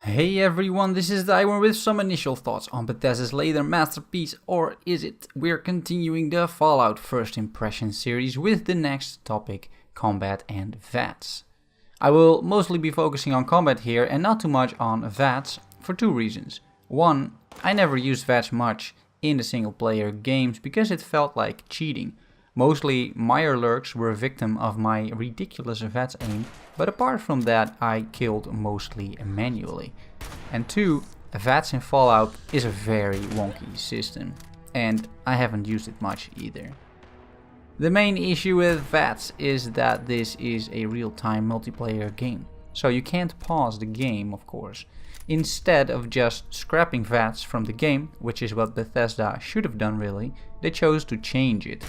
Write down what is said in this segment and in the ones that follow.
Hey everyone, this is Thyworm with some initial thoughts on Bethesda's later masterpiece, or is it? We're continuing the Fallout First Impression series with the next topic, combat and VATS. I will mostly be focusing on combat here and not too much on VATS for two reasons. One, I never used VATS much in the single player games because it felt like cheating. Mostly mirelurks were a victim of my ridiculous V.A.T.S aim, but apart from that I killed mostly manually. And two, V.A.T.S in Fallout is a very wonky system, and I haven't used it much either. The main issue with V.A.T.S is that this is a real-time multiplayer game, so you can't pause the game, of course. Instead of just scrapping V.A.T.S from the game, which is what Bethesda should have done really, they chose to change it.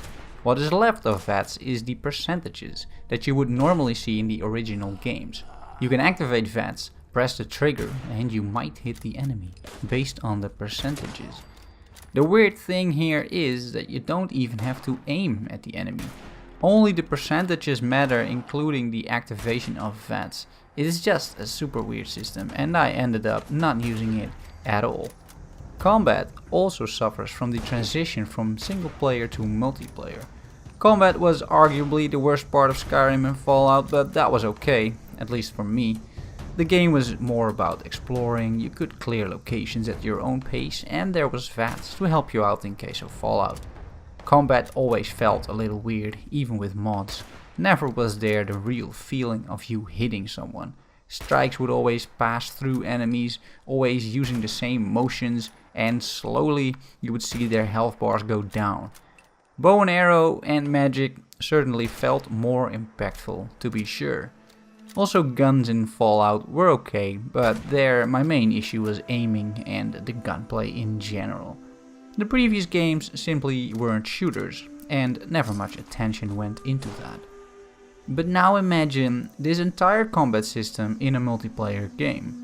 What is left of V.A.T.S is the percentages that you would normally see in the original games. You can activate V.A.T.S, press the trigger and you might hit the enemy, based on the percentages. The weird thing here is that you don't even have to aim at the enemy. Only the percentages matter, including the activation of V.A.T.S. It is just a super weird system and I ended up not using it at all. Combat also suffers from the transition from single player to multiplayer. Combat was arguably the worst part of Skyrim and Fallout, but that was okay, at least for me. The game was more about exploring, you could clear locations at your own pace, and there was V.A.T.S to help you out in case of Fallout. Combat always felt a little weird, even with mods. Never was there the real feeling of you hitting someone. Strikes would always pass through enemies, always using the same motions, and slowly you would see their health bars go down. Bow and arrow and magic certainly felt more impactful, to be sure. Also guns in Fallout were okay, but there my main issue was aiming and the gunplay in general. The previous games simply weren't shooters, and never much attention went into that. But now imagine this entire combat system in a multiplayer game.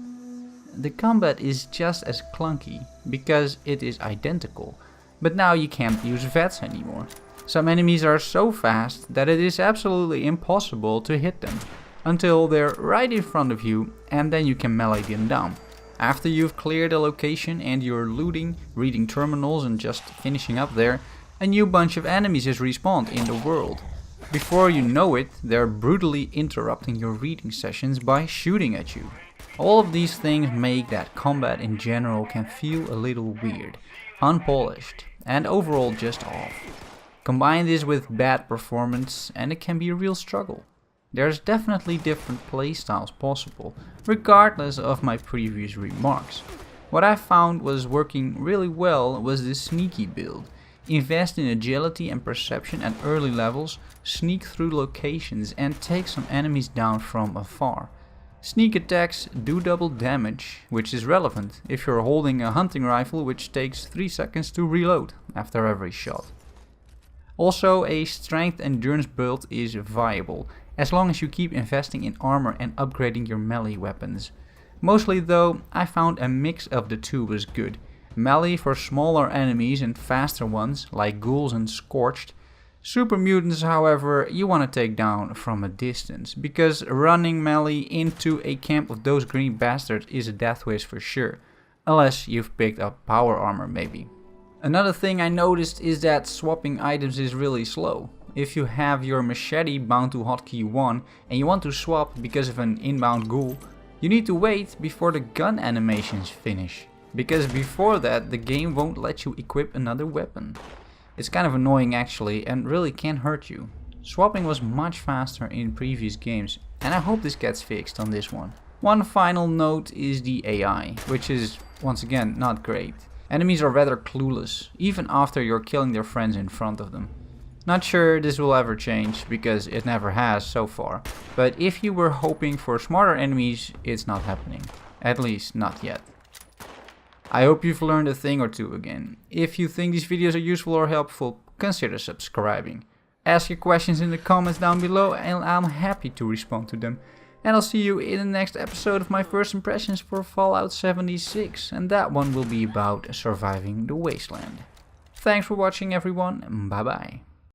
The combat is just as clunky, because it is identical, but now you can't use V.A.T.S anymore. Some enemies are so fast that it is absolutely impossible to hit them, until they're right in front of you and then you can melee them down. After you've cleared a location and you're looting, reading terminals and just finishing up there, a new bunch of enemies is respawned in the world. Before you know it, they're brutally interrupting your reading sessions by shooting at you. All of these things make that combat in general can feel a little weird, unpolished, and overall just off. Combine this with bad performance and it can be a real struggle. There's definitely different playstyles possible, regardless of my previous remarks. What I found was working really well was the sneaky build. Invest in agility and perception at early levels, sneak through locations and take some enemies down from afar. Sneak attacks do double damage, which is relevant if you're holding a hunting rifle which takes 3 seconds to reload after every shot. Also, a strength endurance build is viable, as long as you keep investing in armor and upgrading your melee weapons. Mostly though, I found a mix of the two was good. Melee for smaller enemies and faster ones, like ghouls and scorched. Super mutants, however, you want to take down from a distance, because running melee into a camp of those green bastards is a death wish for sure, unless you've picked up power armor maybe. Another thing I noticed is that swapping items is really slow. If you have your machete bound to hotkey 1 and you want to swap because of an inbound ghoul, you need to wait before the gun animations finish, because before that the game won't let you equip another weapon. It's kind of annoying actually and really can hurt you. Swapping was much faster in previous games and I hope this gets fixed on this one. One final note is the AI, which is once again not great. Enemies are rather clueless, even after you're killing their friends in front of them. Not sure this will ever change, because it never has so far, but if you were hoping for smarter enemies, it's not happening. At least not yet. I hope you've learned a thing or two again. If you think these videos are useful or helpful, consider subscribing. Ask your questions in the comments down below and I'm happy to respond to them. And I'll see you in the next episode of my first impressions for Fallout 76, and that one will be about surviving the wasteland. Thanks for watching everyone, bye bye.